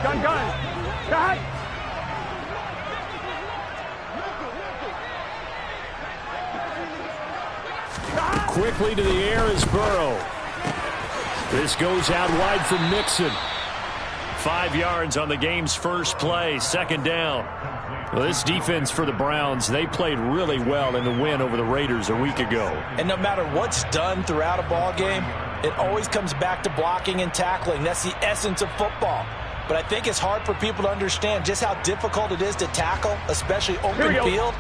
Gun. Gun. Quickly to the air is Burrow. This goes out wide for Mixon. 5 yards on the game's first play, second down. Well, this defense for the Browns, they played really well in the win over the Raiders a week ago. And no matter what's done throughout a ball game, it always comes back to blocking and tackling. That's the essence of football. But I think it's hard for people to understand just how difficult it is to tackle, especially open field.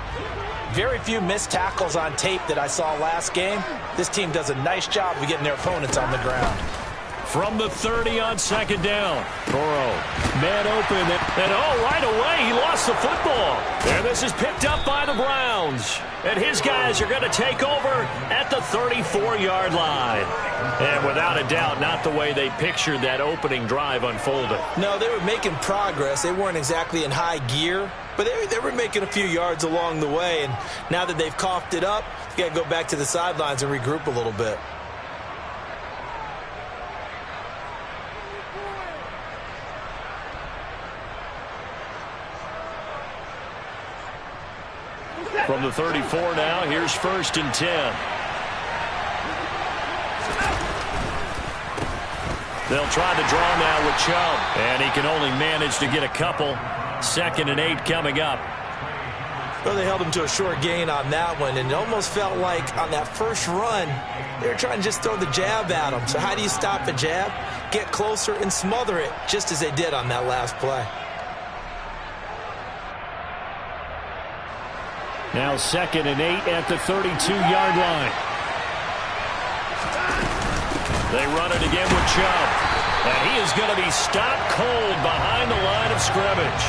Very few missed tackles on tape that I saw last game. This team does a nice job of getting their opponents on the ground. From the 30 on second down. Burrow, man open, and right away he lost the football. And this is picked up by the Browns. And his guys are going to take over at the 34-yard line. And without a doubt, not the way they pictured that opening drive unfolding. No, they were making progress. They weren't exactly in high gear, but they were making a few yards along the way. And now that they've coughed it up, you got to go back to the sidelines and regroup a little bit. From the 34 now, here's 1st and 10. They'll try to draw now with Chubb, and he can only manage to get a couple. 2nd and 8 coming up. Well, they held him to a short gain on that one, and it almost felt like on that first run, they were trying to just throw the jab at him. So how do you stop a jab? Get closer and smother it, just as they did on that last play. Now 2nd and 8 at the 32-yard line. They run it again with Chubb. And he is going to be stopped cold behind the line of scrimmage.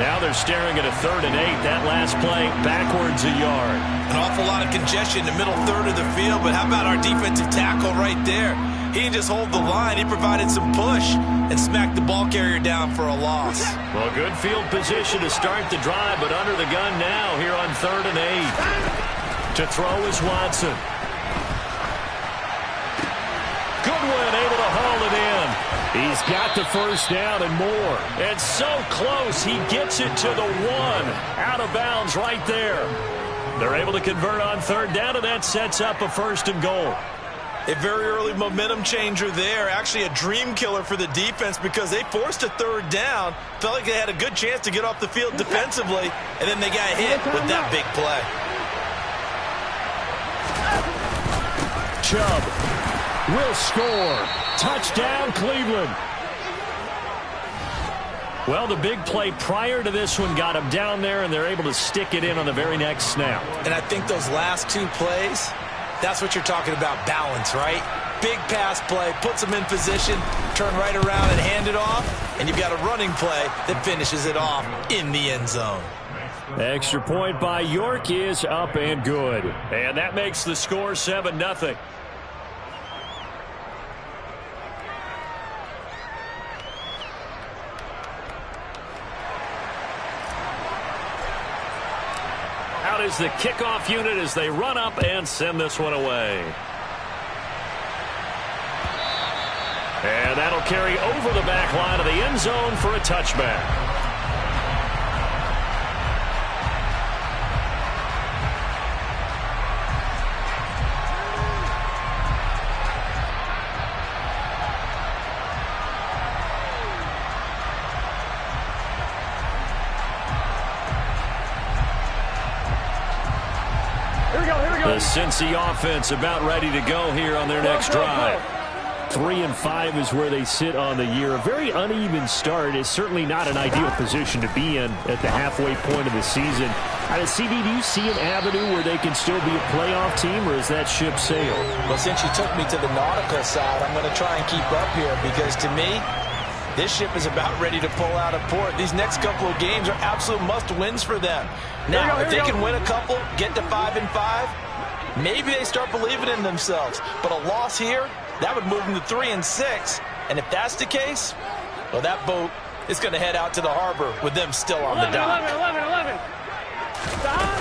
Now they're staring at a 3rd and 8. That last play backwards a yard. An awful lot of congestion in the middle third of the field, but how about our defensive tackle right there? He didn't just hold the line. He provided some push and smacked the ball carrier down for a loss. Well, good field position to start the drive, but under the gun now here on 3rd and 8. To throw is Watson. Goodwin able to haul it in. He's got the first down and more. And so close, he gets it to the 1. Out of bounds right there. They're able to convert on 3rd down, and that sets up a 1st and goal. A very early momentum changer there. Actually a dream killer for the defense because they forced a 3rd down. Felt like they had a good chance to get off the field defensively, and then they got hit with that big play. Chubb will score. Touchdown, Cleveland. Well, the big play prior to this one got them down there, and they're able to stick it in on the very next snap. And I think those last 2 plays, that's what you're talking about, balance, right? Big pass play, puts them in position, turn right around and hand it off, and you've got a running play that finishes it off in the end zone. Extra point by York is up and good. And that makes the score 7-0. Out is the kickoff unit as they run up and send this one away. And that'll carry over the back line of the end zone for a touchback. The Cincy offense about ready to go here on their next drive. 3-5 is where they sit on the year. A very uneven start is certainly not an ideal position to be in at the halfway point of the season. CB, do you see an avenue where they can still be a playoff team, or is that ship sailed? Well, since you took me to the nautical side, I'm going to try and keep up here because to me, this ship is about ready to pull out of port. These next couple of games are absolute must-wins for them. Now, if they can win a couple, get to 5-5, maybe they start believing in themselves. But a loss here, that would move them to 3-6. And if that's the case, well, that boat is going to head out to the harbor with them still on the dock. 11. Stop.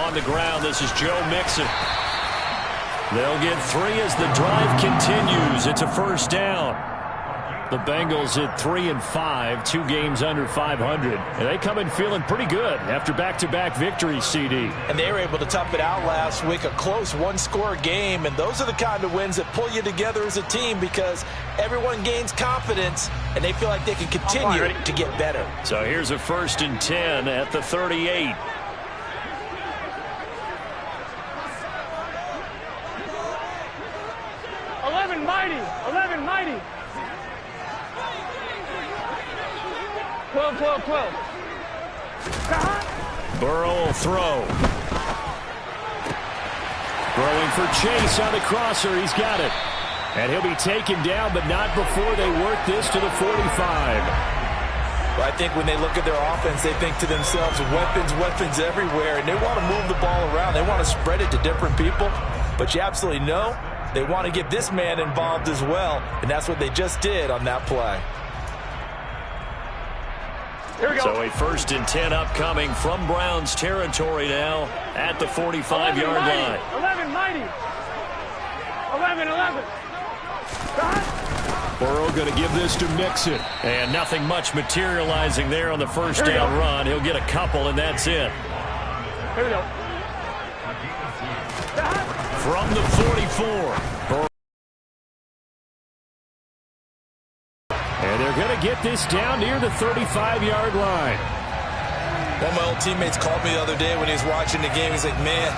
On the ground, this is Joe Mixon. They'll get 3 as the drive continues. It's a first down. The Bengals at 3-5, 2 games under 500. And they come in feeling pretty good after back-to-back victories, CD. And they were able to tough it out last week, a close one-score game. And those are the kind of wins that pull you together as a team because everyone gains confidence and they feel like they can continue to get better. So here's a 1st and 10 at the 38. Mighty. 12. Burrow will throw. Throwing for Chase on the crosser. He's got it. And he'll be taken down, but not before they work this to the 45. Well, I think when they look at their offense, they think to themselves, weapons everywhere, and they want to move the ball around. They want to spread it to different people, but you absolutely know they want to get this man involved as well, and that's what they just did on that play. Here we go. So a 1st and 10 upcoming from Browns territory now at the 45-yard line. 11, Mighty. 11. Burrow going to give this to Mixon. And nothing much materializing there on the first down run. He'll get a couple, and that's it. Here we go. From the 44. Burrow. And they're going to get this down near the 35-yard line. One of my old teammates called me the other day when he was watching the game. He's like, man,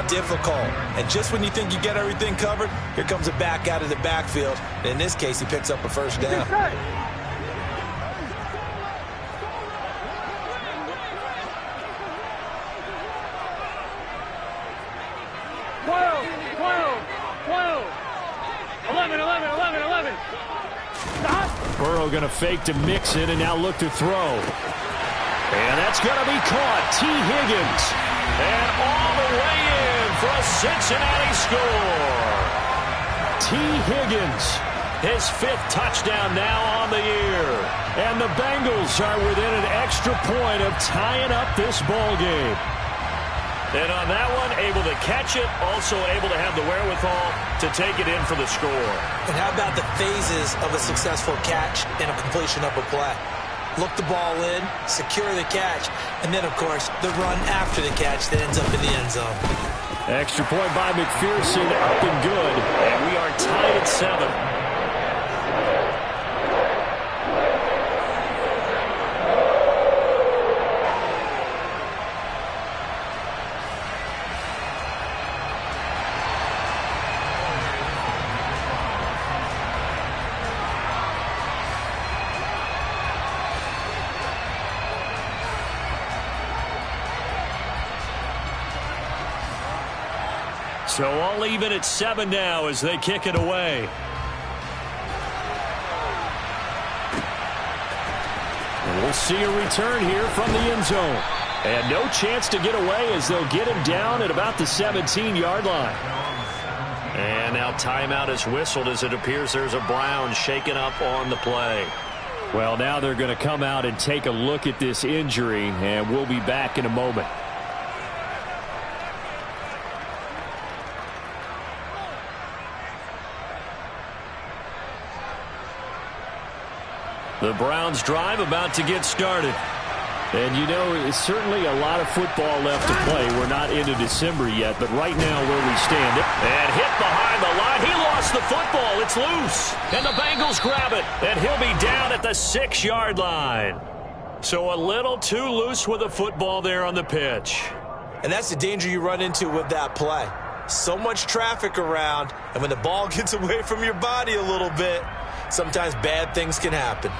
difficult. And just when you think you get everything covered, here comes a back out of the backfield. And in this case, he picks up a first down. 11. Stop. Burrow going to fake to Mixon and now look to throw. And that's going to be caught. T. Higgins. And all the way in for a Cincinnati score. T. Higgins. His 5th touchdown now on the year. And the Bengals are within an extra point of tying up this ball game. And on that one, able to catch it, also able to have the wherewithal to take it in for the score. And how about the phases of a successful catch and a completion of a play? Look the ball in, secure the catch, and then, of course, the run after the catch that ends up in the end zone. Extra point by McPherson, up and good. And we are tied at 7. So all even at 7 now as they kick it away. And we'll see a return here from the end zone. And no chance to get away as they'll get him down at about the 17-yard line. And now timeout is whistled as it appears there's a Brown shaken up on the play. Well, now they're going to come out and take a look at this injury, and we'll be back in a moment. The Browns drive about to get started. And, you know, it's certainly a lot of football left to play. We're not into December yet, but right now where we stand. And hit behind the line. He lost the football. It's loose. And the Bengals grab it. And he'll be down at the 6-yard line. So a little too loose with the football there on the pitch. And that's the danger you run into with that play. So much traffic around, and when the ball gets away from your body a little bit, sometimes bad things can happen.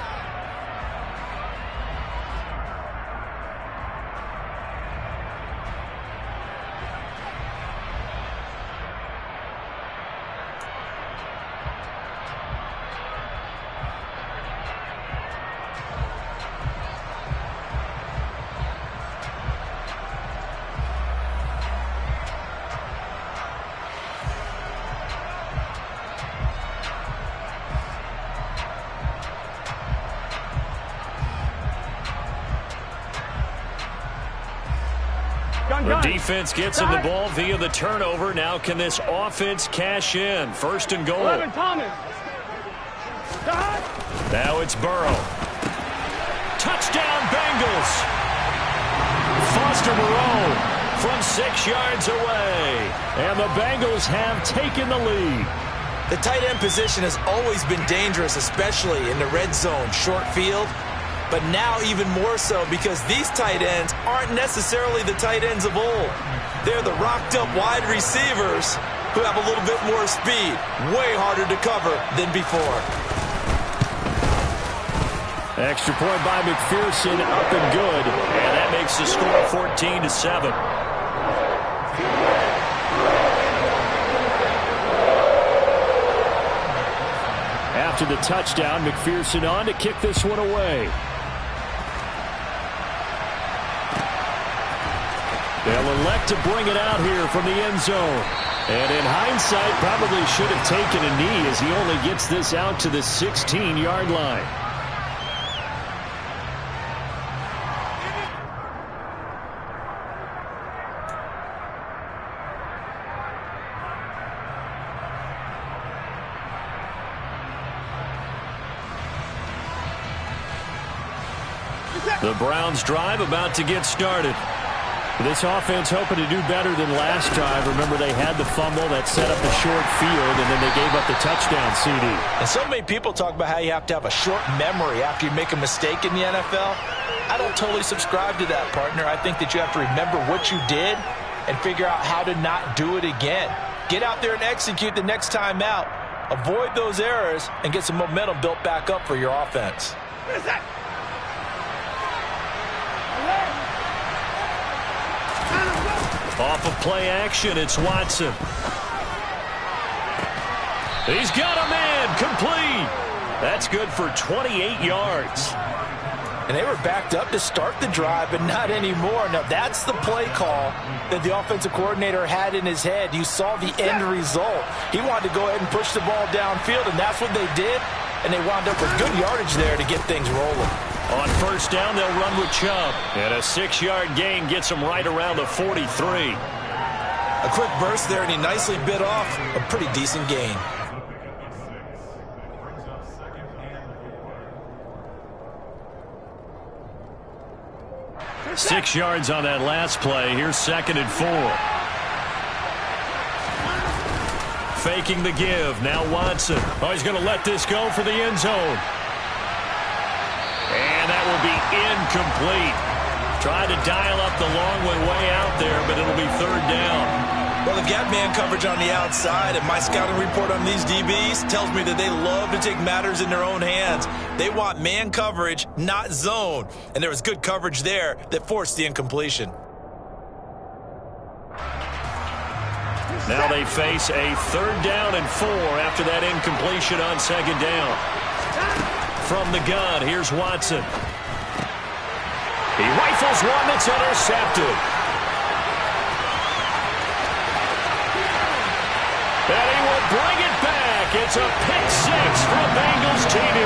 I'm The done. defense gets him the ball via the turnover. Now can this offense cash in? First and goal. 11, Thomas. Now it's Burrow. Touchdown, Bengals. Foster Moreau from 6 yards away. And the Bengals have taken the lead. The tight end position has always been dangerous, especially in the red zone, short field. But now even more so because these tight ends aren't necessarily the tight ends of old. They're the rocked-up wide receivers who have a little bit more speed. Way harder to cover than before. Extra point by McPherson, up and good. And that makes the score 14-7. After the touchdown, McPherson on to kick this one away. They'll elect to bring it out here from the end zone. And in hindsight, probably should have taken a knee as he only gets this out to the 16-yard line. The Browns drive about to get started. This offense hoping to do better than last drive. Remember, they had the fumble that set up the short field, and then they gave up the touchdown CD. And so many people talk about how you have to have a short memory after you make a mistake in the NFL. I don't totally subscribe to that, partner. I think that you have to remember what you did and figure out how to not do it again. Get out there and execute the next time out. Avoid those errors and get some momentum built back up for your offense. Off of play action, it's Watson. He's got a man, complete. That's good for 28 yards. And they were backed up to start the drive, but not anymore. Now, that's the play call that the offensive coordinator had in his head. You saw the end result. He wanted to go ahead and push the ball downfield, and that's what they did. And they wound up with good yardage there to get things rolling. On first down, they'll run with Chubb. And a 6-yard gain gets them right around the 43. A quick burst there, and he nicely bit off a pretty decent gain. Six yards on that last play. Here's 2nd and 4. Faking the give. Now Watson. Oh, he's going to let this go for the end zone. And that will be incomplete. Tried to dial up the long way out there, but it'll be 3rd down. Well, they've got man coverage on the outside, and my scouting report on these DBs tells me that they love to take matters in their own hands. They want man coverage, not zone. And there was good coverage there that forced the incompletion. Now they face a 3rd down and 4 after that incompletion on 2nd down. From the gun, here's Watson. He rifles one that's intercepted. And he will bring it back. It's a pick 6 from Bengals TD.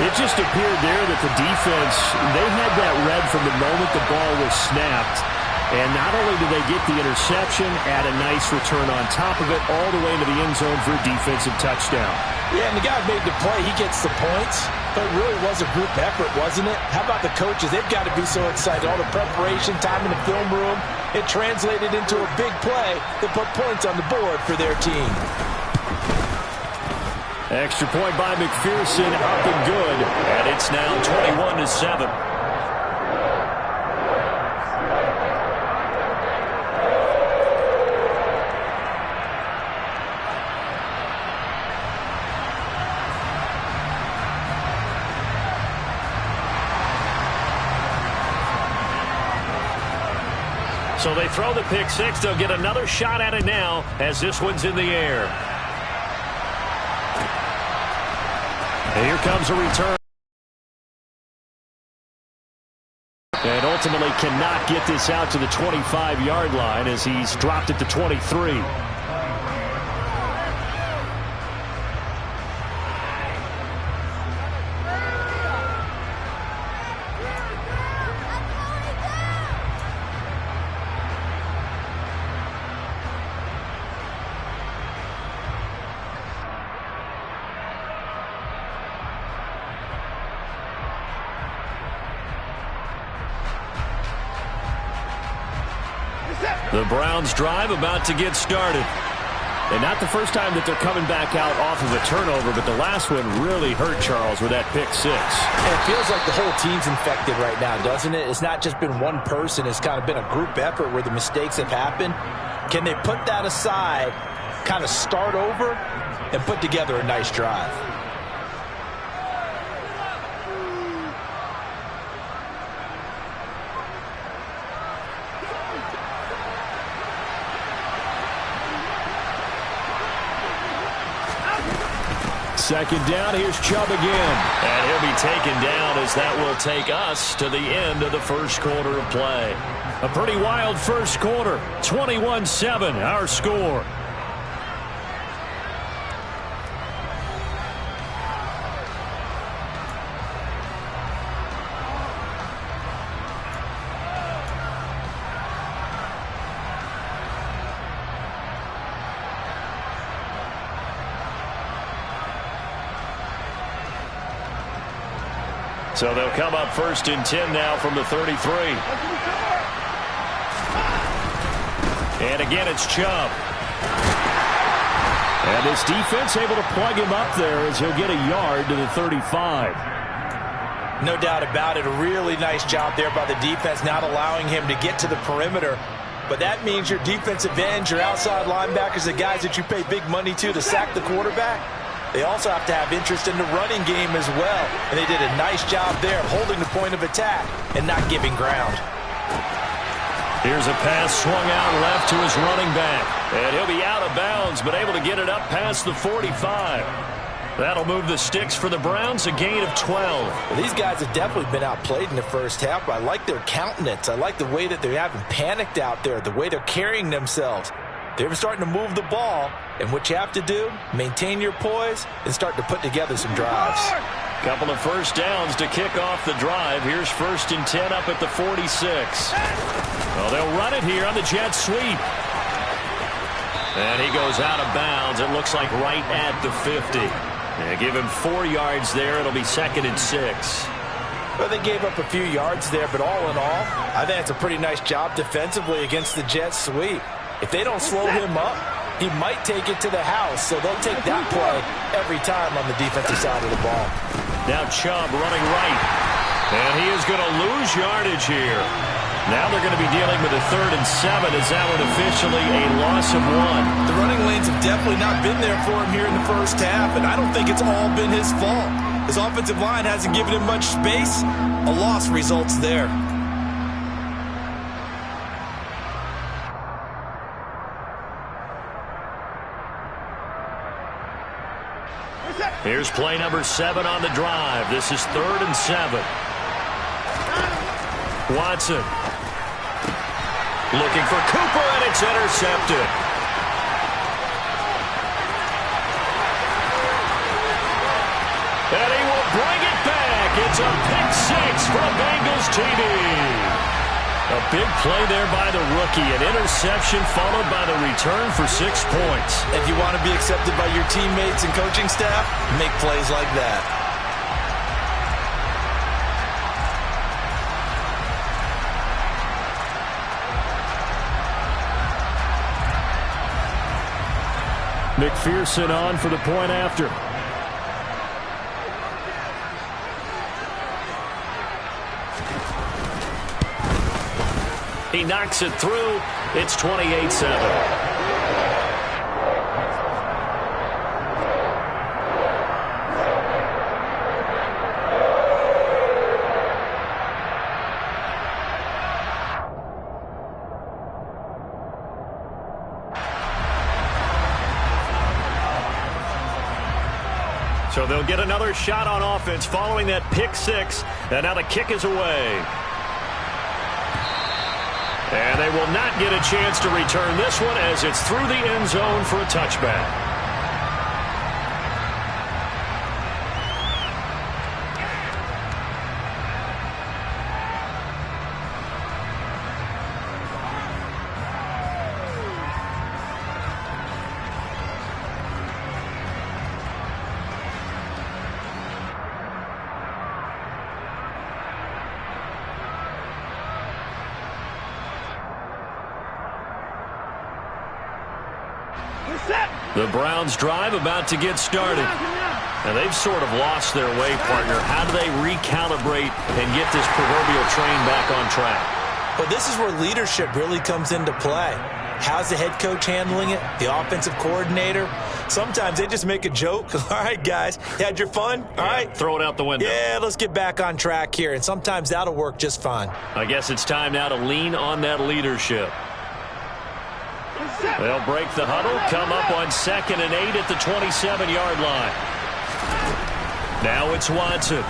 It just appeared there that the defense, they had that read from the moment the ball was snapped. And not only did they get the interception, add a nice return on top of it, all the way into the end zone for a defensive touchdown. Yeah, and the guy who made the play, he gets the points. But it really was a group effort, wasn't it? How about the coaches? They've got to be so excited. All the preparation, time in the film room, it translated into a big play that put points on the board for their team. Extra point by McPherson, up and good. And it's now 21-7. So they throw the pick 6. They'll get another shot at it now as this one's in the air. And here comes a return. And ultimately cannot get this out to the 25-yard line as he's dropped it to 23. The Browns drive about to get started. And not the first time that they're coming back out off of a turnover, but the last one really hurt Charles with that pick six. And it feels like the whole team's infected right now, doesn't it? It's not just been one person. It's kind of been a group effort where the mistakes have happened. Can they put that aside, kind of start over, and put together a nice drive? Second down, here's Chubb again. And he'll be taken down as that will take us to the end of the first quarter of play. A pretty wild first quarter. 21-7, our score. So they'll come up first and 10 now from the 33. And again, it's Chubb. And this defense able to plug him up there as he'll get a yard to the 35. No doubt about it. A really nice job there by the defense, not allowing him to get to the perimeter. But that means your defensive ends, your outside linebackers, the guys that you pay big money to sack the quarterback, they also have to have interest in the running game as well. And they did a nice job there of holding the point of attack and not giving ground. Here's a pass swung out left to his running back. And he'll be out of bounds, but able to get it up past the 45. That'll move the sticks for the Browns, a gain of 12. Well, these guys have definitely been outplayed in the first half, but I like their countenance. I like the way that they haven't panicked out there, the way they're carrying themselves. They're starting to move the ball, and what you have to do, maintain your poise and start to put together some drives. Couple of first downs to kick off the drive. Here's first and 10 up at the 46. Well, they'll run it here on the jet sweep. And he goes out of bounds. It looks like right at the 50. And give him 4 yards there. It'll be second and 6. Well, they gave up a few yards there, but all in all, I think it's a pretty nice job defensively against the jet sweep. If they don't slow him up, he might take it to the house, so they'll take that play every time on the defensive side of the ball. Now Chubb running right, and he is going to lose yardage here. Now they're going to be dealing with a 3rd and 7 as that one officially a loss of 1. The running lanes have definitely not been there for him here in the first half, and I don't think it's all been his fault. His offensive line hasn't given him much space. A loss results there. Here's play number 7 on the drive. This is 3rd and 7. Watson looking for Cooper, and it's intercepted. And he will bring it back. It's a pick 6 from Bengals TV. A big play there by the rookie. An interception followed by the return for 6 points. If you want to be accepted by your teammates and coaching staff, make plays like that. McPherson on for the point after. He knocks it through. It's 28-7. So they'll get another shot on offense following that pick 6. And now the kick is away. And they will not get a chance to return this one as it's through the end zone for a touchback. The Browns drive about to get started. And they've sort of lost their way, partner. How do they recalibrate and get this proverbial train back on track? Well, this is where leadership really comes into play. How's the head coach handling it? The offensive coordinator? Sometimes they just make a joke. All right, guys, you had your fun? All right. Throw it out the window. Yeah, let's get back on track here. And sometimes that'll work just fine. I guess it's time now to lean on that leadership. They'll break the huddle, come up on 2nd and 8 at the 27-yard line. Now it's Watson.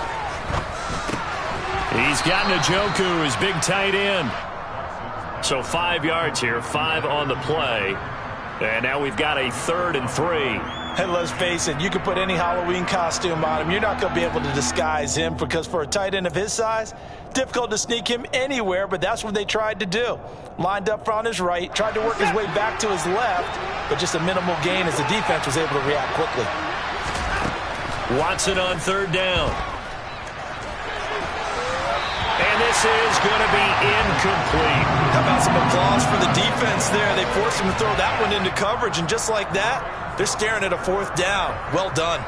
He's got Njoku, his big tight end. So 5 yards here, 5 on the play. And now we've got a 3rd and 3. And let's face it, you can put any Halloween costume on him. You're not going to be able to disguise him because for a tight end of his size, difficult to sneak him anywhere, but that's what they tried to do. Lined up on his right, tried to work his way back to his left, but just a minimal gain as the defense was able to react quickly. Watson on 3rd down. And this is going to be incomplete. How about some applause for the defense there? They forced him to throw that one into coverage, and just like that, they're staring at a 4th down. Well done.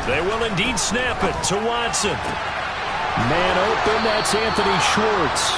They will indeed snap it to Watson. Man open, that's Anthony Schwartz.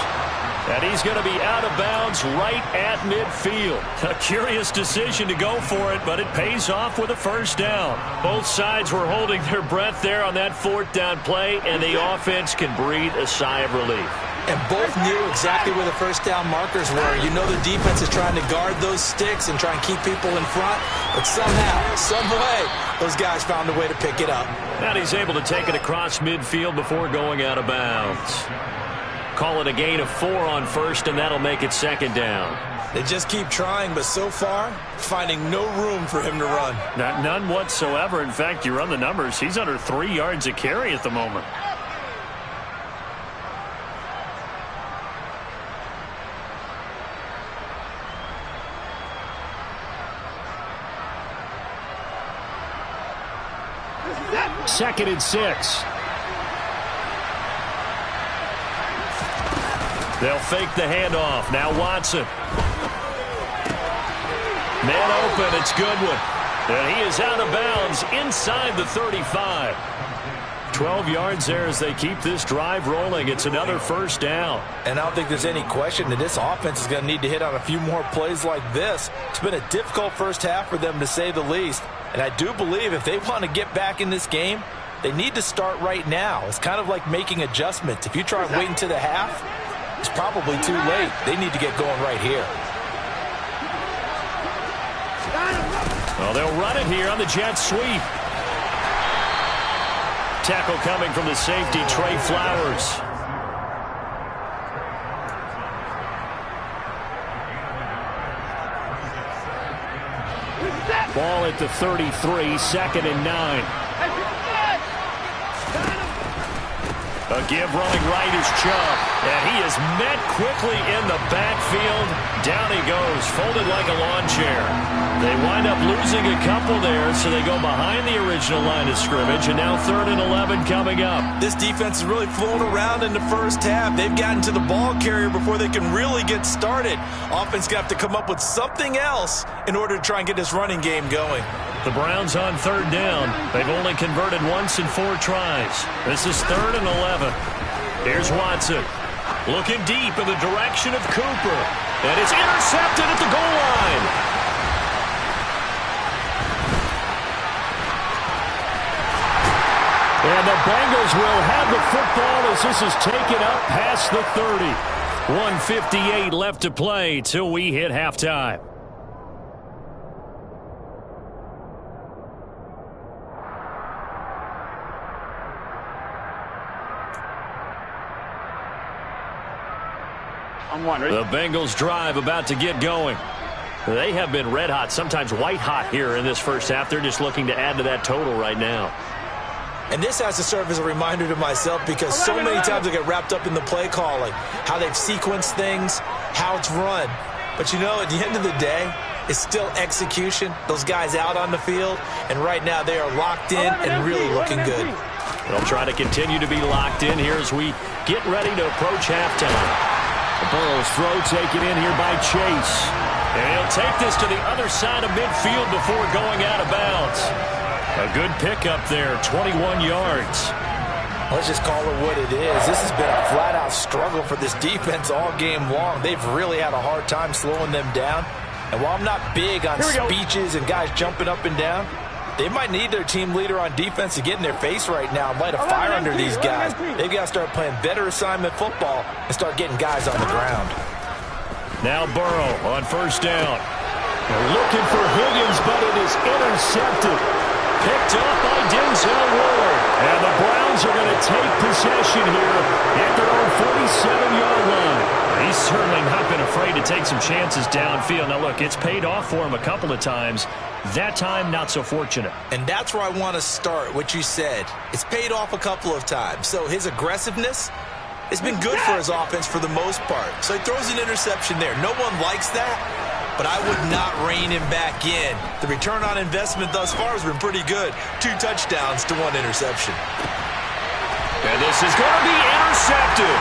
And he's going to be out of bounds right at midfield. A curious decision to go for it, but it pays off with a 1st down. Both sides were holding their breath there on that 4th down play, and the offense can breathe a sigh of relief. And both knew exactly where the 1st down markers were. You know the defense is trying to guard those sticks and try and keep people in front. But somehow, some way, those guys found a way to pick it up. And he's able to take it across midfield before going out of bounds. Call it a gain of 4 on 1st, and that'll make it 2nd down. They just keep trying, but so far, finding no room for him to run. None whatsoever. In fact, you run the numbers. He's under 3 yards a carry at the moment. Second and 6. They'll fake the handoff. Now Watson. Man open. It's Goodwin. And he is out of bounds inside the 35. 12 yards there as they keep this drive rolling. It's another 1st down. And I don't think there's any question that this offense is going to need to hit on a few more plays like this. It's been a difficult first half for them, to say the least. And I do believe if they want to get back in this game, they need to start right now. It's kind of like making adjustments. If you try waiting to the half, it's probably too late. They need to get going right here. Well, they'll run it here on the jet sweep. Tackle coming from the safety, Trey Flowers. Ball at the 33, 2nd and 9. A give running right is Chubb. And he is met quickly in the backfield. Down he goes, folded like a lawn chair. They wind up losing a couple there, so they go behind the original line of scrimmage, and now 3rd and 11 coming up. This defense is really flown around in the first half. They've gotten to the ball carrier before they can really get started. Offense going to have to come up with something else in order to try and get this running game going. The Browns on 3rd down. They've only converted once in 4 tries. This is 3rd and 11. Here's Watson. Looking deep in the direction of Cooper. And it's intercepted at the goal line. And the Bengals will have the football as this is taken up past the 30. 1:58 left to play till we hit halftime. The Bengals drive about to get going. They have been red hot, sometimes white hot here in this first half. They're just looking to add to that total right now. And this has to serve as a reminder to myself because so many times I get wrapped up in the play calling, how they've sequenced things, how it's run. But, you know, at the end of the day, it's still execution. Those guys out on the field, and right now they are locked in and really looking good. They'll try to continue to be locked in here as we get ready to approach halftime. Burrow's throw taken in here by Chase. And he'll take this to the other side of midfield before going out of bounds. A good pickup there, 21 yards. Let's just call it what it is. This has been a flat-out struggle for this defense all game long. They've really had a hard time slowing them down. And while I'm not big on speeches and guys jumping up and down, they might need their team leader on defense to get in their face right now and light a fire under these guys. They've got to start playing better assignment football and start getting guys on the ground. Now Burrow on first down. They're looking for Higgins, but it is intercepted. Picked up by Denzel Ward. And the Browns are going to take possession here at their own 47-yard line. He's certainly not been afraid to take some chances downfield. Now, look, it's paid off for him a couple of times. That time, not so fortunate. And that's where I want to start, what you said. It's paid off a couple of times. So his aggressiveness has been good for his offense for the most part. So he throws an interception there. No one likes that, but I would not rein him back in. The return on investment thus far has been pretty good. 2 touchdowns to 1 interception. And this is going to be intercepted.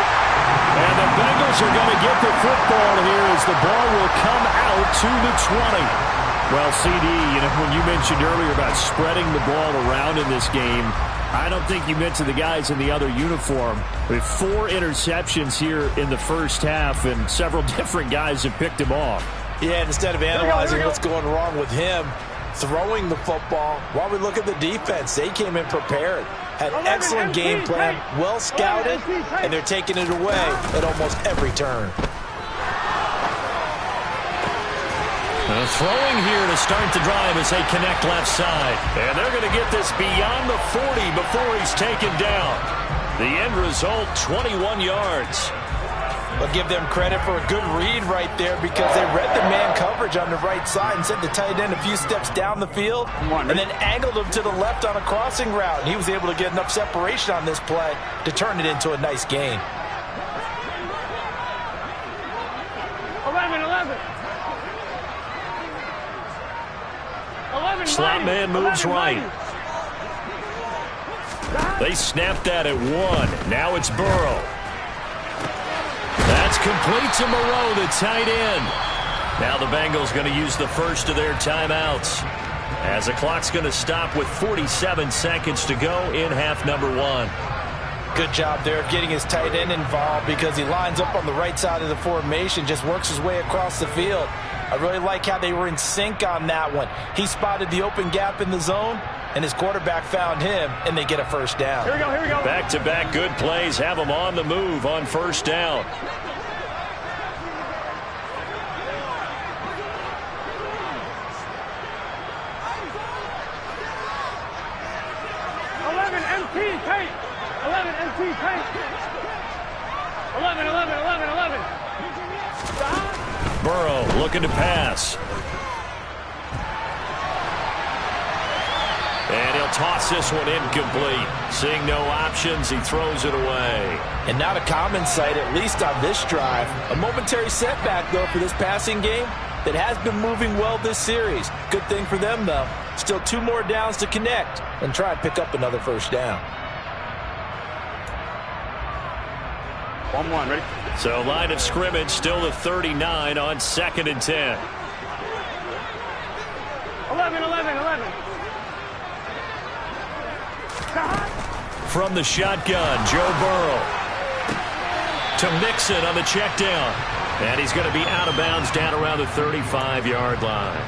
And the Bengals are going to get the football here as the ball will come out to the 20. Well, CD, you know, when you mentioned earlier about spreading the ball around in this game, I don't think you meant to the guys in the other uniform. With 4 interceptions here in the first half, and several different guys have picked him off. Yeah, and instead of analyzing what's going wrong with him, throwing the football, while we look at the defense, they came in prepared. Had an excellent game plan, well scouted, and they're taking it away at almost every turn. Throwing here to start the drive as they connect left side. And they're going to get this beyond the 40 before he's taken down. The end result, 21 yards. I'll give them credit for a good read right there because they read the man coverage on the right side and sent the tight end a few steps down the field and then angled him to the left on a crossing route. And he was able to get enough separation on this play to turn it into a nice gain. 11. Slot man moves right. They snapped that at 1. Now it's Burrow. That's complete to Moreau, the tight end. Now the Bengals going to use the first of their timeouts as the clock's going to stop with 47 seconds to go in half number 1. Good job there of getting his tight end involved because he lines up on the right side of the formation, just works his way across the field. I really like how they were in sync on that one. He spotted the open gap in the zone, and his quarterback found him, and they get a first down. Here we go. Back-to-back good plays have them on the move on first down. Burrow looking to pass. And he'll toss this one incomplete. Seeing no options, he throws it away. And not a common sight, at least on this drive. A momentary setback, though, for this passing game that has been moving well this series. Good thing for them, though. Still 2 more downs to connect and try and pick up another first down. 1-1, ready? So line of scrimmage still the 39 on 2nd and 10. 11. From the shotgun, Joe Burrow to Mixon on the check down. And he's going to be out of bounds down around the 35-yard line.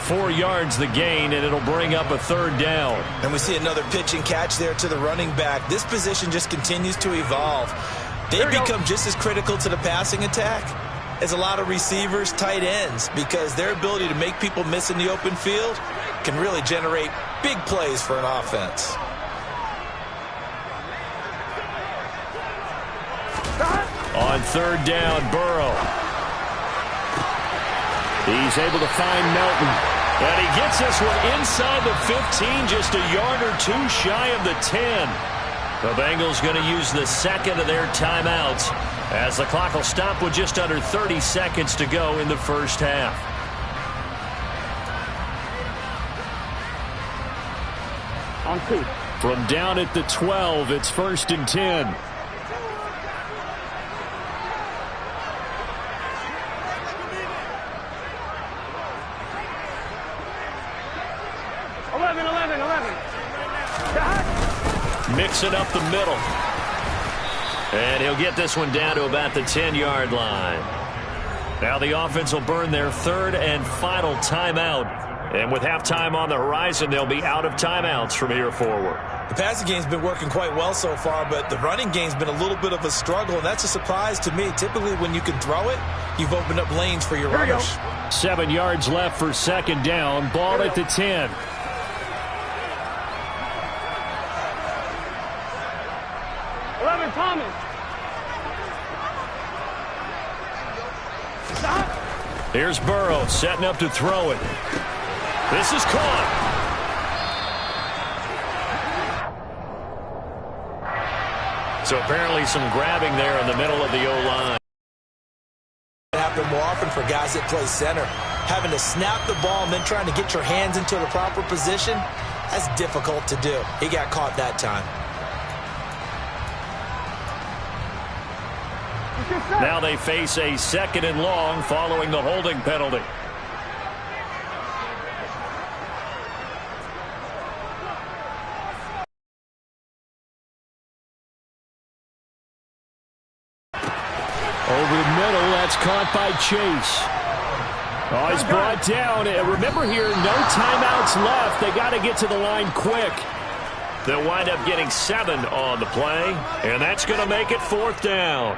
4 yards the gain, and it'll bring up a 3rd down. And we see another pitch and catch there to the running back. This position just continues to evolve. They become just as critical to the passing attack as a lot of receivers, tight ends, because their ability to make people miss in the open field can really generate big plays for an offense. On 3rd down, Burrow. He's able to find Melton. And he gets this one inside the 15, just a yard or two shy of the 10. The Bengals going to use the second of their timeouts as the clock will stop with just under 30 seconds to go in the first half. On 2. From down at the 12, it's 1st and 10. 11. Mixing up the middle. And he'll get this one down to about the 10-yard line. Now the offense will burn their third and final timeout. And with halftime on the horizon, they'll be out of timeouts from here forward. The passing game's been working quite well so far, but the running game's been a little bit of a struggle, and that's a surprise to me. Typically, when you can throw it, you've opened up lanes for your runners. 7 yards left for second down. Ball at the 10. Thomas. Stop. Here's Burrow setting up to throw it. This is caught. So apparently some grabbing there in the middle of the O-line. It happens more often for guys that play center. Having to snap the ball and then trying to get your hands into the proper position, that's difficult to do. He got caught that time. Now they face a second and long following the holding penalty. Over the middle, that's caught by Chase. Oh, he's brought down. Remember here, no timeouts left. They got to get to the line quick. They'll wind up getting 7 on the play, and that's going to make it 4th down.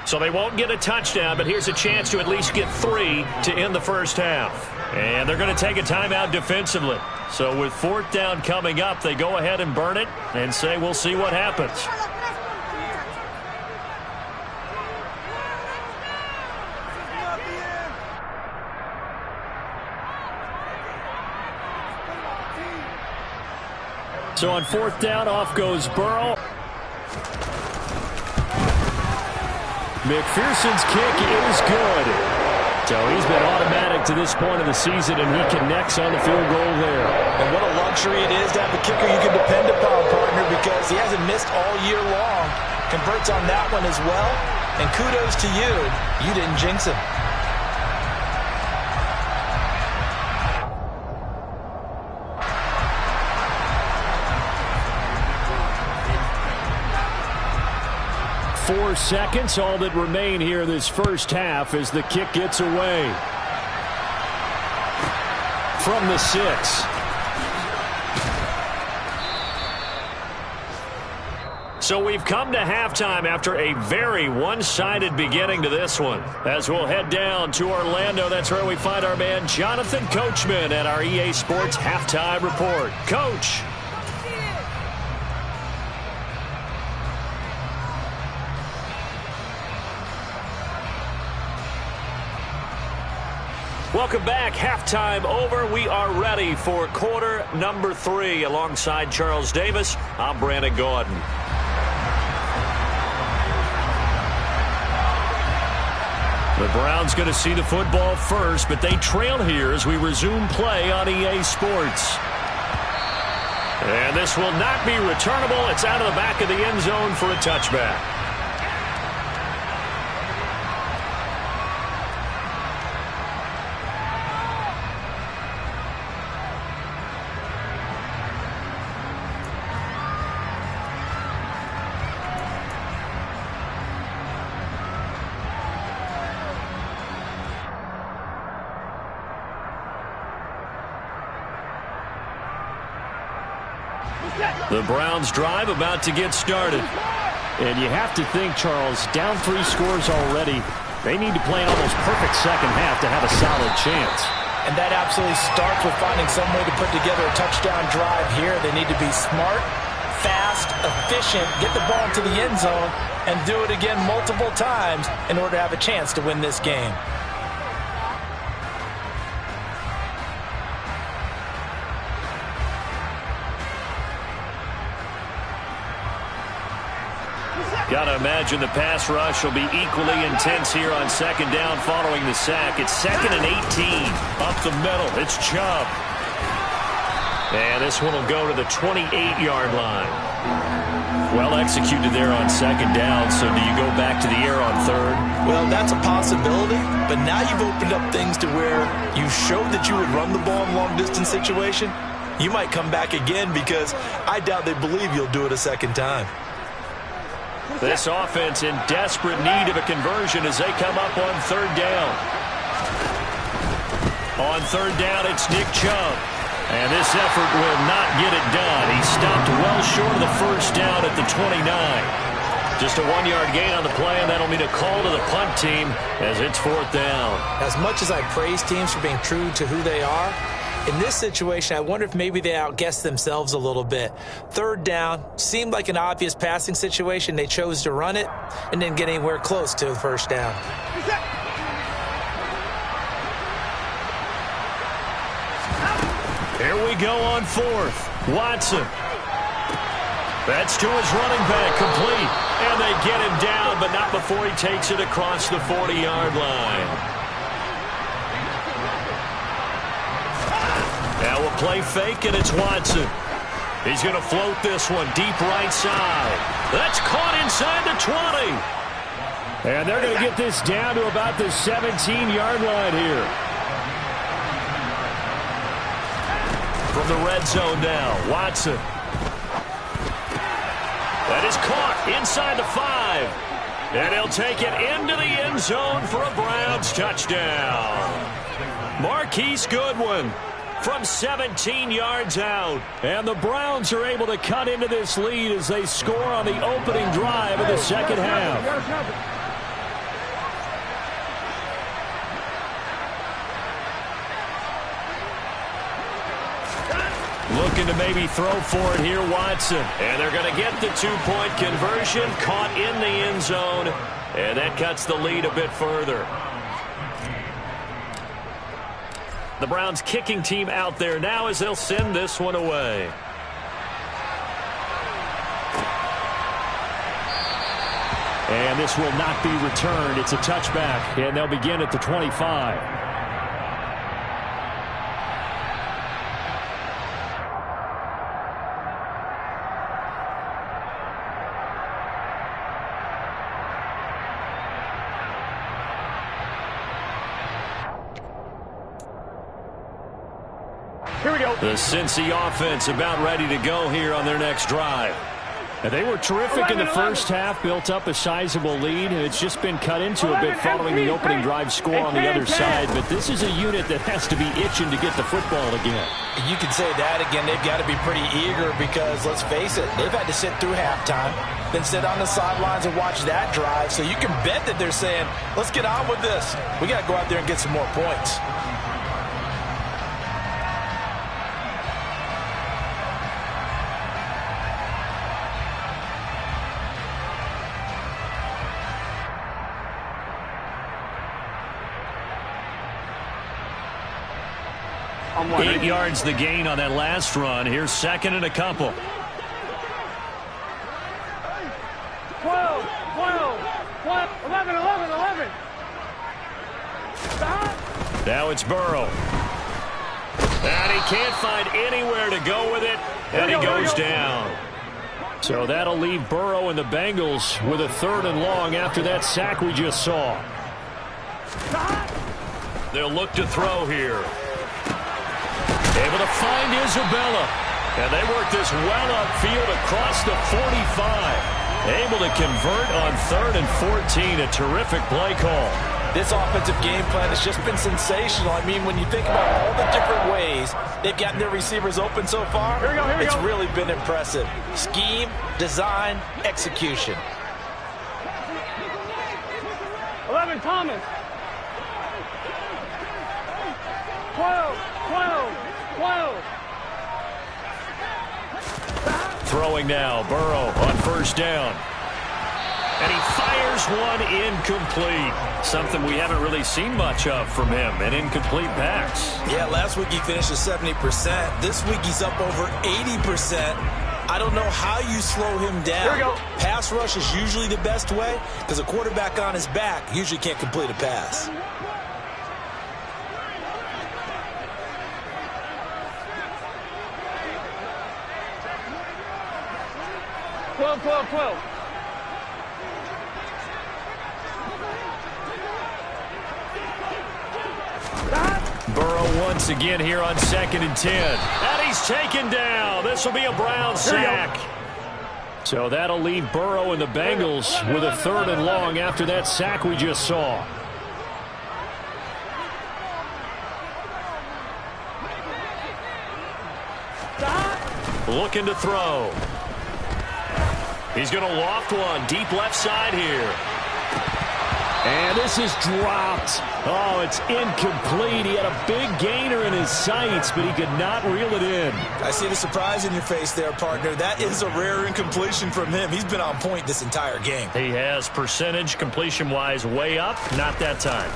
So they won't get a touchdown, but here's a chance to at least get 3 to end the first half. And they're going to take a timeout defensively. So with 4th down coming up, they go ahead and burn it and say we'll see what happens. So on 4th down, off goes Burrow. McPherson's kick is good. So he's been automatic to this point of the season, and he connects on the field goal there. And what a luxury it is to have a kicker you can depend upon, partner, because he hasn't missed all year long. Converts on that one as well. And kudos to you. You didn't jinx him. Four seconds, all that remain here this first half as the kick gets away. From the 6. So we've come to halftime after a very one-sided beginning to this one. As we'll head down to Orlando, that's where we find our man Jonathan Coachman at our EA Sports Halftime Report. Coach. Welcome back. Halftime over. We are ready for quarter number 3. Alongside Charles Davis, I'm Brandon Gaudin. The Browns going to see the football first, but they trail here as we resume play on EA Sports. And this will not be returnable. It's out of the back of the end zone for a touchback. The Browns drive about to get started. And you have to think, Charles, down 3 scores already. They need to play an almost perfect second half to have a solid chance. And that absolutely starts with finding some way to put together a touchdown drive here. They need to be smart, fast, efficient, get the ball into the end zone, and do it again multiple times in order to have a chance to win this game. Got to imagine the pass rush will be equally intense here on second down following the sack. It's 2nd and 18. Up the middle, it's Chubb. And this one will go to the 28-yard line. Well executed there on second down, so do you go back to the air on third? Well, that's a possibility, but now you've opened up things to where you showed that you would run the ball in long-distance situation. You might come back again because I doubt they believe you'll do it a second time. This offense in desperate need of a conversion as they come up on third down. On third down, it's Nick Chubb. And this effort will not get it done. He stopped well short of the first down at the 29. Just a 1-yard gain on the play, and that'll mean a call to the punt team as it's 4th down. As much as I praise teams for being true to who they are, in this situation, I wonder if maybe they outguessed themselves a little bit. Third down seemed like an obvious passing situation. They chose to run it and didn't get anywhere close to the first down. Here we go on 4th. Watson. That's to his running back, complete. And they get him down, but not before he takes it across the 40-yard line. Now we'll play fake, and it's Watson. He's going to float this one deep right side. That's caught inside the 20. And they're going to get this down to about the 17-yard line here. From the red zone now, Watson. That is caught inside the 5. And he'll take it into the end zone for a Browns touchdown. Marquise Goodwin from 17 yards out. And the Browns are able to cut into this lead as they score on the opening drive of the second half. Looking to maybe throw for it here, Watson. And they're going to get the 2-point conversion, caught in the end zone. And that cuts the lead a bit further. The Browns kicking team out there now as they'll send this one away. And this will not be returned. It's a touchback, and they'll begin at the 25. Here we go. The Cincy offense about ready to go here on their next drive. And they were terrific in the first half, built up a sizable lead, and it's just been cut into a bit following the opening drive score on the other side. But this is a unit that has to be itching to get the football again. You can say that again. They've got to be pretty eager because, let's face it, they've had to sit through halftime, then sit on the sidelines and watch that drive. So you can bet that they're saying, let's get on with this. We got to go out there and get some more points. I'm 8 yards the gain on that last run. Here's second and a couple. 12, 11, 11. Now it's Burrow. And he can't find anywhere to go with it, and he goes down. So that'll leave Burrow and the Bengals with a 3rd and long after that sack we just saw. They'll look to throw here. Able to find Isabella. And they work this well upfield across the 45. Able to convert on 3rd and 14. A terrific play call. This offensive game plan has just been sensational. I mean, when you think about all the different ways they've gotten their receivers open so far, it's really been impressive. Scheme, design, execution. 11, Thomas. 12. Throwing now, Burrow on first down. And he fires one incomplete. Something we haven't really seen much of from him, an incomplete pass. Yeah, last week he finished at 70%. This week he's up over 80%. I don't know how you slow him down. Here we go. Pass rush is usually the best way because a quarterback on his back usually can't complete a pass. Twelve. Burrow once again here on 2nd and 10. And he's taken down. This will be a Brown sack. So that'll leave Burrow and the Bengals with a 3rd and long after that sack we just saw. Looking to throw. He's going to loft one deep left side here. And this is dropped. Oh, it's incomplete. He had a big gainer in his sights, but he could not reel it in. I see the surprise in your face there, partner. That is a rare incompletion from him. He's been on point this entire game. He has percentage completion-wise way up. Not that time.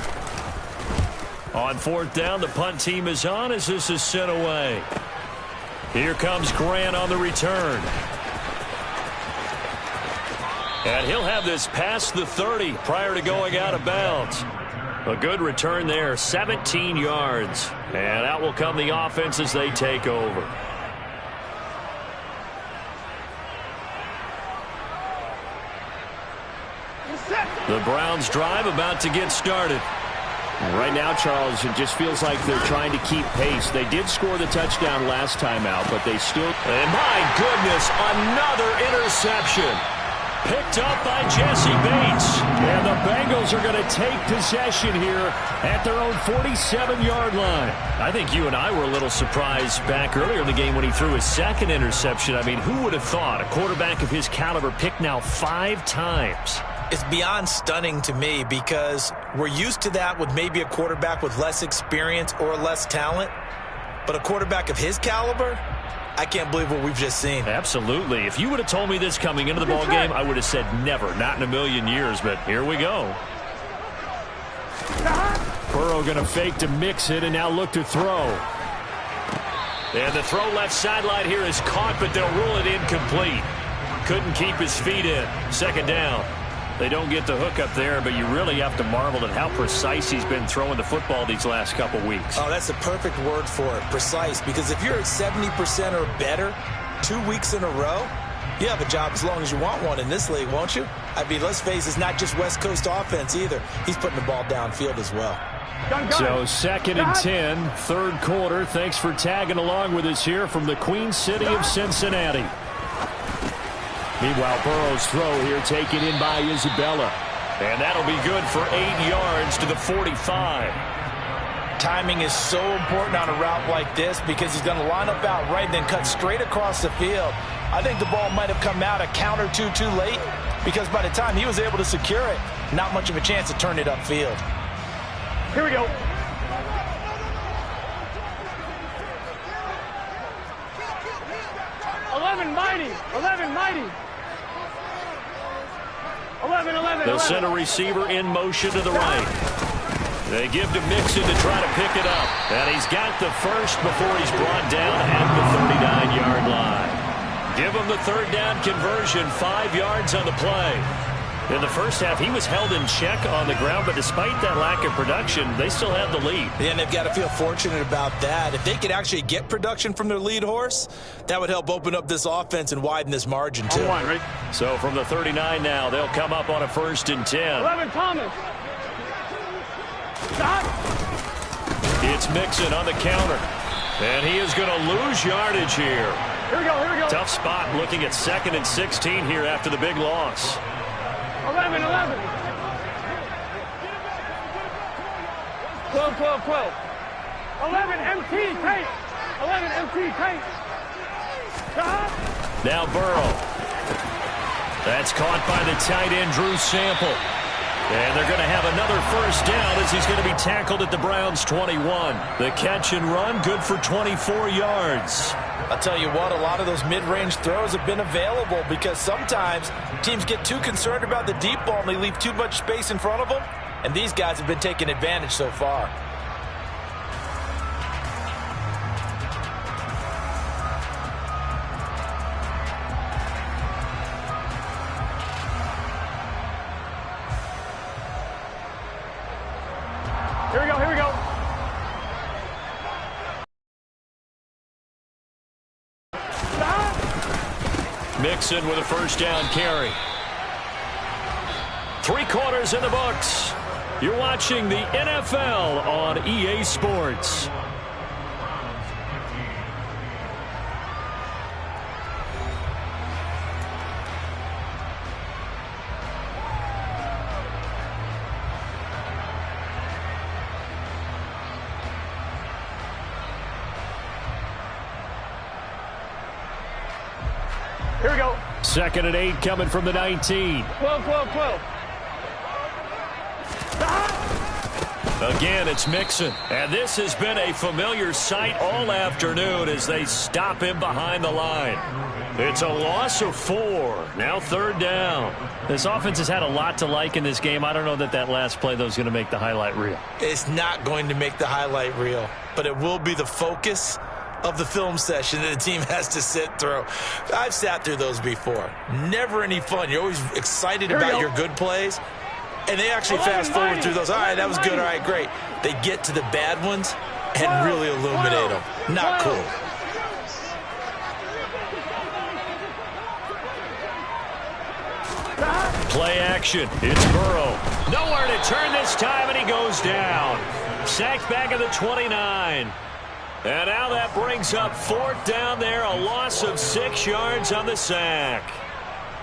On 4th down, the punt team is on as this is sent away. Here comes Grant on the return. And he'll have this past the 30 prior to going out of bounds. A good return there, 17 yards. And out will come the offense as they take over. The Browns drive about to get started. Right now, Charles, it just feels like they're trying to keep pace. They did score the touchdown last time out, but they still... And my goodness, another interception. Picked up by Jesse Bates. And the Bengals are going to take possession here at their own 47-yard line. I think you and I were a little surprised back earlier in the game when he threw his 2nd interception. I mean, who would have thought a quarterback of his caliber picked now 5 times? It's beyond stunning to me because we're used to that with maybe a quarterback with less experience or less talent. But a quarterback of his caliber, I can't believe what we've just seen. Absolutely. If you would have told me this coming into the ball game, I would have said never, not in a million years. But here we go. Burrow going to fake to mix it and now look to throw. And the throw left sideline here is caught, but they'll rule it incomplete. Couldn't keep his feet in. 2nd down. They don't get the hook up there, but you really have to marvel at how precise he's been throwing the football these last couple weeks. Oh, that's the perfect word for it, precise. Because if you're at 70% or better 2 weeks in a row, you have a job as long as you want one in this league, won't you? I mean, let's face it, it's not just West Coast offense either. He's putting the ball downfield as well. So 2nd and 10, 3rd quarter. Thanks for tagging along with us here from the Queen City of Cincinnati. Meanwhile, Burrow's throw here taken in by Isabella. And that'll be good for 8 yards to the 45. Timing is so important on a route like this because he's going to line up out right and then cut straight across the field. I think the ball might have come out a count or two too late because by the time he was able to secure it, not much of a chance to turn it upfield. Here we go. Mighty. 11. They'll send a receiver in motion to the right. They give to Mixon to try to pick it up. And he's got the first before he's brought down at the 39-yard line. Give him the 3rd down conversion, 5 yards on the play. In the first half, he was held in check on the ground, but despite that lack of production, they still have the lead. Yeah, and they've got to feel fortunate about that. If they could actually get production from their lead horse, that would help open up this offense and widen this margin, too. So from the 39 now, they'll come up on a 1st and 10. 11, Thomas. Stop. It's Mixon on the counter. And he is going to lose yardage here. Here we go. Tough spot looking at 2nd and 16 here after the big loss. 11. 12. 11 MT tape. 11 MT tape. Stop. Now Burrow. That's caught by the tight end, Drew Sample. And they're going to have another 1st down as he's going to be tackled at the Browns' 21. The catch and run, good for 24 yards. I'll tell you what, a lot of those mid-range throws have been available because sometimes teams get too concerned about the deep ball and they leave too much space in front of them, and these guys have been taking advantage so far. Here we go, here we go. Mixon with a first down carry. 3 quarters in the books. You're watching the NFL on EA Sports. Here we go. 2nd and 8 coming from the 19. 12, 12, 12. Again, it's Mixon. And this has been a familiar sight all afternoon as they stop him behind the line. It's a loss of 4. Now 3rd down. This offense has had a lot to like in this game. I don't know that that last play, though, is going to make the highlight reel. It's not going to make the highlight reel, but it will be the focus of the film session that the team has to sit through. I've sat through those before. Never any fun. You're always excited about your good plays, and they actually fast forward through those. All right, that was good. All right, great. They get to the bad ones and really illuminate them. Not cool. Play action. It's Burrow. Nowhere to turn this time, and he goes down. Sacked back at the 29. And now that brings up 4th down there, a loss of 6 yards on the sack.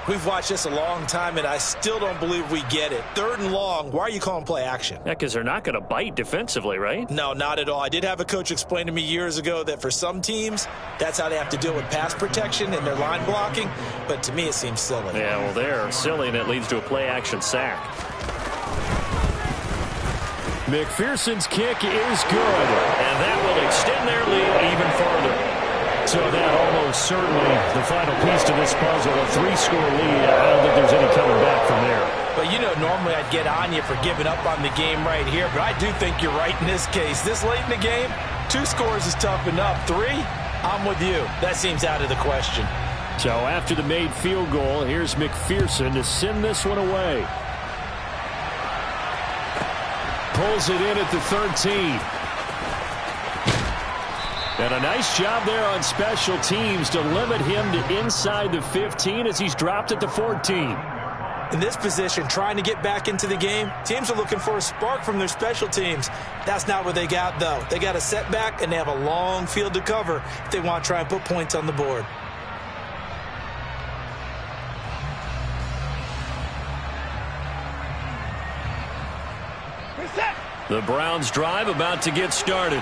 We've watched this a long time, and I still don't believe we get it. 3rd and long, why are you calling play action? Yeah, because they're not going to bite defensively, right? No, not at all. I did have a coach explain to me years ago that for some teams, that's how they have to deal with pass protection and their line blocking. But to me, it seems silly. Yeah, well, they're silly, and it leads to a play-action sack. McPherson's kick is good, and that will extend their lead even further. So that almost certainly the final piece to this puzzle, a 3-score lead. I don't think there's any coming back from there. But, you know, normally I'd get on you for giving up on the game right here, but I do think you're right in this case. This late in the game, 2 scores is tough enough. 3, I'm with you. That seems out of the question. So after the made field goal, here's McPherson to send this one away. Pulls it in at the 13. And a nice job there on special teams to limit him to inside the 15 as he's dropped at the 14. In this position, trying to get back into the game, teams are looking for a spark from their special teams. That's not what they got, though. They got a setback, and they have a long field to cover if they want to try and put points on the board. The Browns drive about to get started.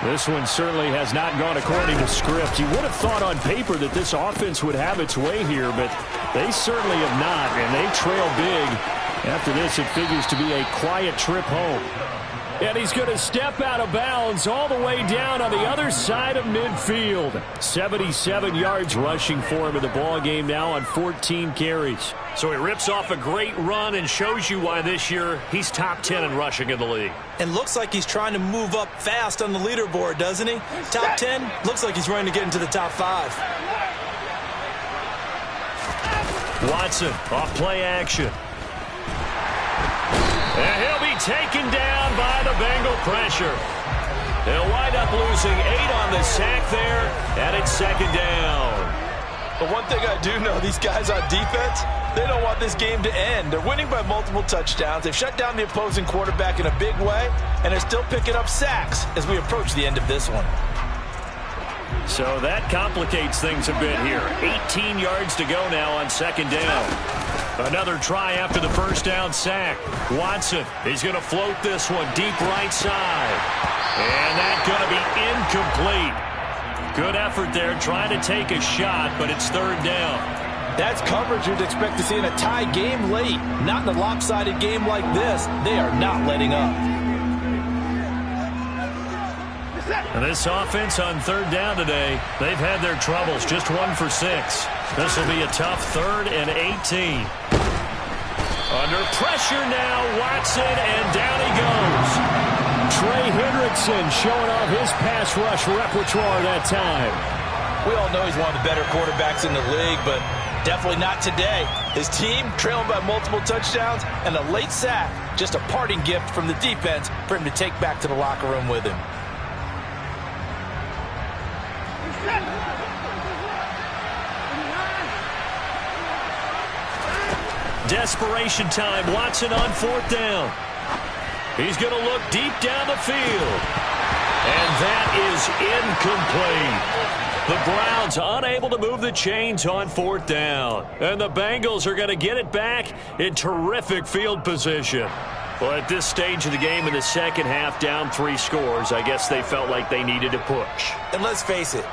This one certainly has not gone according to script. You would have thought on paper that this offense would have its way here, but they certainly have not, and they trail big. After this, it figures to be a quiet trip home. And he's going to step out of bounds all the way down on the other side of midfield. 77 yards rushing for him in the ballgame now on 14 carries. So he rips off a great run and shows you why this year he's top 10 in rushing in the league. And looks like he's trying to move up fast on the leaderboard, doesn't he? Top 10, looks like he's running to get into the top 5. Watson off play action. And he'll be taken down by the Bengal pressure. They'll wind up losing 8 on the sack there, and it's 2nd down. But one thing I do know, these guys on defense, they don't want this game to end. They're winning by multiple touchdowns. They've shut down the opposing quarterback in a big way, and they're still picking up sacks as we approach the end of this one. So that complicates things a bit here. 18 yards to go now on 2nd down. Another try after the first down sack. Watson, he's going to float this one deep right side. And that's going to be incomplete. Good effort there trying to take a shot, but it's 3rd down. That's coverage you'd expect to see in a tie game late. Not in a lopsided game like this. They are not letting up. And this offense on third down today, they've had their troubles, just 1 for 6. This will be a tough 3rd and 18. Under pressure now, Watson, and down he goes. Trey Hendrickson showing off his pass rush repertoire that time. We all know he's one of the better quarterbacks in the league, but definitely not today. His team trailing by multiple touchdowns and a late sack. Just a parting gift from the defense for him to take back to the locker room with him. Desperation time. Watson on 4th down. He's going to look deep down the field. And that is incomplete. The Browns unable to move the chains on 4th down. And the Bengals are going to get it back in terrific field position. Well, at this stage of the game in the second half, down 3 scores, I guess they felt like they needed to push. And let's face it,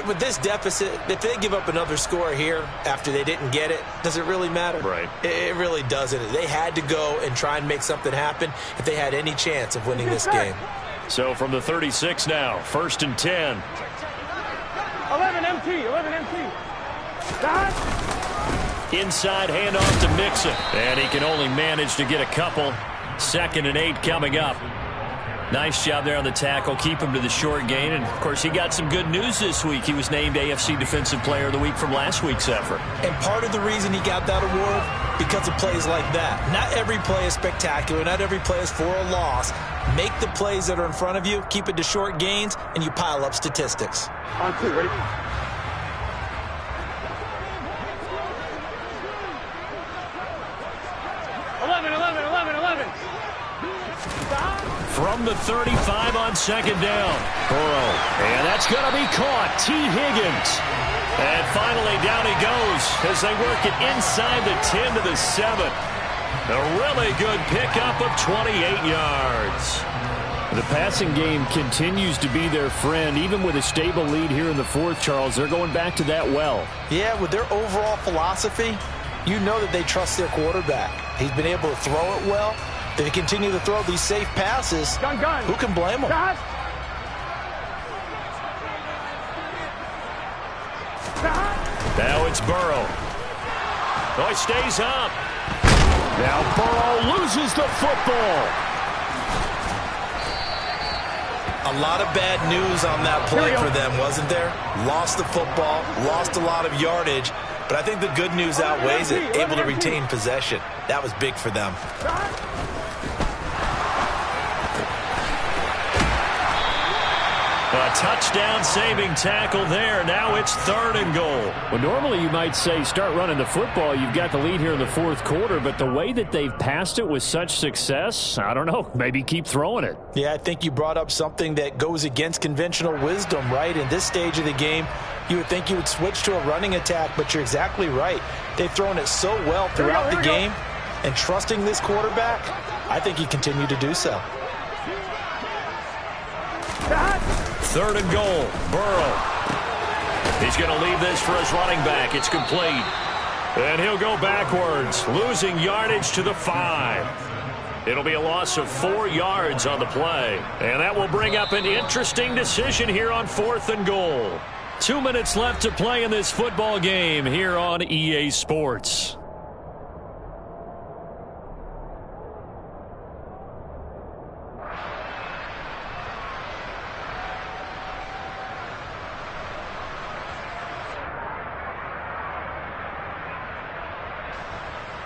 with this deficit, if they give up another score here after they didn't get it, does it really matter? Right. It really doesn't. They had to go and try and make something happen if they had any chance of winning this game. So from the 36 now, 1st and 10. 11 MT. Stop. Inside handoff to Mixon. And he can only manage to get a couple. 2nd and 8 coming up. Nice job there on the tackle. Keep him to the short gain. And, of course, he got some good news this week. He was named AFC Defensive Player of the Week from last week's effort. And part of the reason he got that award, because of plays like that. Not every play is spectacular. Not every play is for a loss. Make the plays that are in front of you, keep it to short gains, and you pile up statistics. On 2, ready? From the 35 on 2nd down. Burrow. And that's going to be caught. T. Higgins. And finally down he goes as they work it inside the 10 to the 7. A really good pickup of 28 yards. The passing game continues to be their friend. Even with a stable lead here in the 4th, Charles, they're going back to that well. Yeah, with their overall philosophy, you know that they trust their quarterback. He's been able to throw it well. They continue to throw these safe passes. Gun. Who can blame them? Stop. Now it's Burrow. Oh, he stays up. Now Burrow loses the football. A lot of bad news on that play for them, wasn't there? Lost the football, lost a lot of yardage, but I think the good news outweighs it. Able to retain possession. That was big for them. A touchdown-saving tackle there. Now it's 3rd and goal. Well, normally you might say start running the football. You've got the lead here in the 4th quarter, but the way that they've passed it with such success, I don't know, maybe keep throwing it. Yeah, I think you brought up something that goes against conventional wisdom, right? In this stage of the game, you would think you would switch to a running attack, but you're exactly right. They've thrown it so well throughout the game, and trusting this quarterback, I think he continued to do so. 3rd and goal. Burrow. He's going to leave this for his running back. It's complete. And he'll go backwards, losing yardage to the 5. It'll be a loss of 4 yards on the play. And that will bring up an interesting decision here on 4th and goal. 2 minutes left to play in this football game here on EA Sports.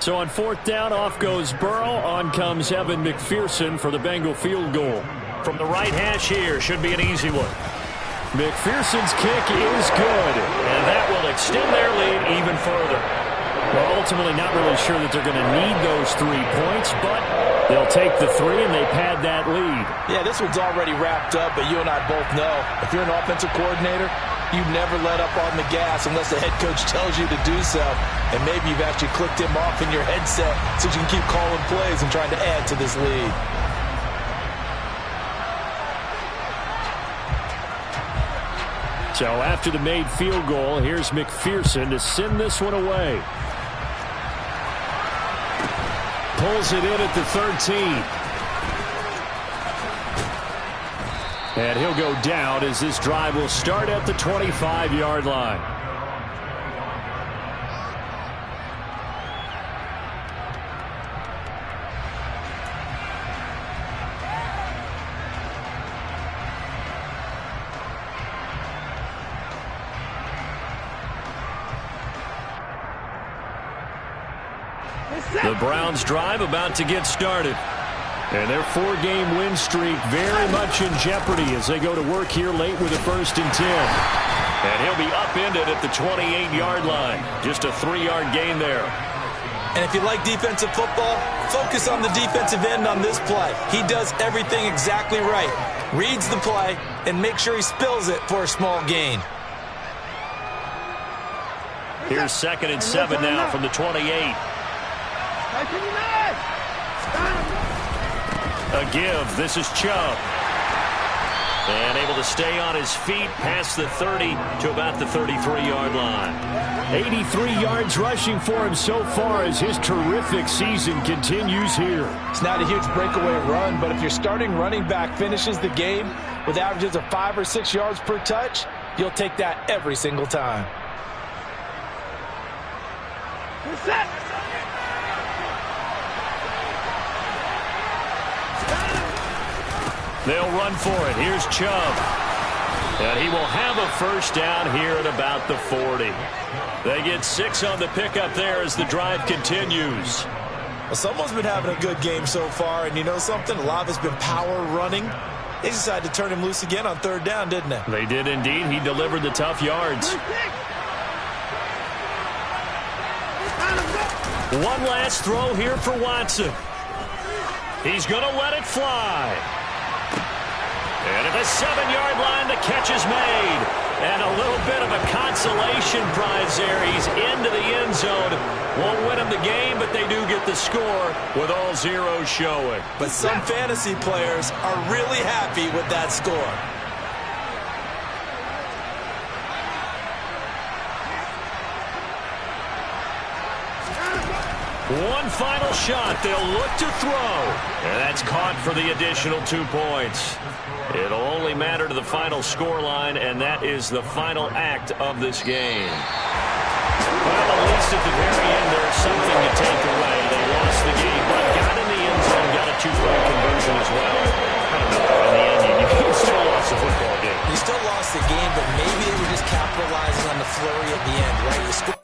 So on 4th down, off goes Burrow. On comes Evan McPherson for the Bengal field goal. From the right hash here, should be an easy one. McPherson's kick is good, and that will extend their lead even further. Well, ultimately not really sure that they're going to need those 3 points, but they'll take the 3 and they pad that lead. Yeah, this one's already wrapped up, but you and I both know if you're an offensive coordinator, you never let up on the gas unless the head coach tells you to do so. And maybe you've actually clicked him off in your headset so you can keep calling plays and trying to add to this lead. So after the made field goal, here's McPherson to send this one away. Pulls it in at the 13. And he'll go down as this drive will start at the 25-yard line. The Browns drive about to get started. And their 4-game win streak very much in jeopardy as they go to work here late with a 1st and 10. And he'll be upended at the 28-yard line. Just a 3-yard gain there. And if you like defensive football, focus on the defensive end on this play. He does everything exactly right. Reads the play and makes sure he spills it for a small gain. Here's 2nd and 7 now from the 28. A give. This is Chubb. And able to stay on his feet past the 30 to about the 33-yard line. 83 yards rushing for him so far as his terrific season continues here. It's not a huge breakaway run, but if your starting running back finishes the game with averages of 5 or 6 yards per touch, you'll take that every single time. Set. They'll run for it. Here's Chubb. And he will have a 1st down here at about the 40. They get 6 on the pickup there as the drive continues. Well, someone's been having a good game so far, and you know something? A lot of it's been power running. They decided to turn him loose again on 3rd down, didn't they? They did indeed. He delivered the tough yards. One last throw here for Watson. He's going to let it fly. And at the 7-yard line, the catch is made. And a little bit of a consolation prize there. He's into the end zone. Won't win him the game, but they do get the score with all zeros showing. But some fantasy players are really happy with that score. One final shot. They'll look to throw. And that's caught for the additional 2 points. It'll only matter to the final scoreline, and that is the final act of this game. Well, at least at the very end, there's something to take away. They lost the game, but got in the end zone, got a 2-point conversion as well. I don't know. In the end, you still lost the football game. You still lost the game, but maybe they were just capitalizing on the flurry at the end, right? You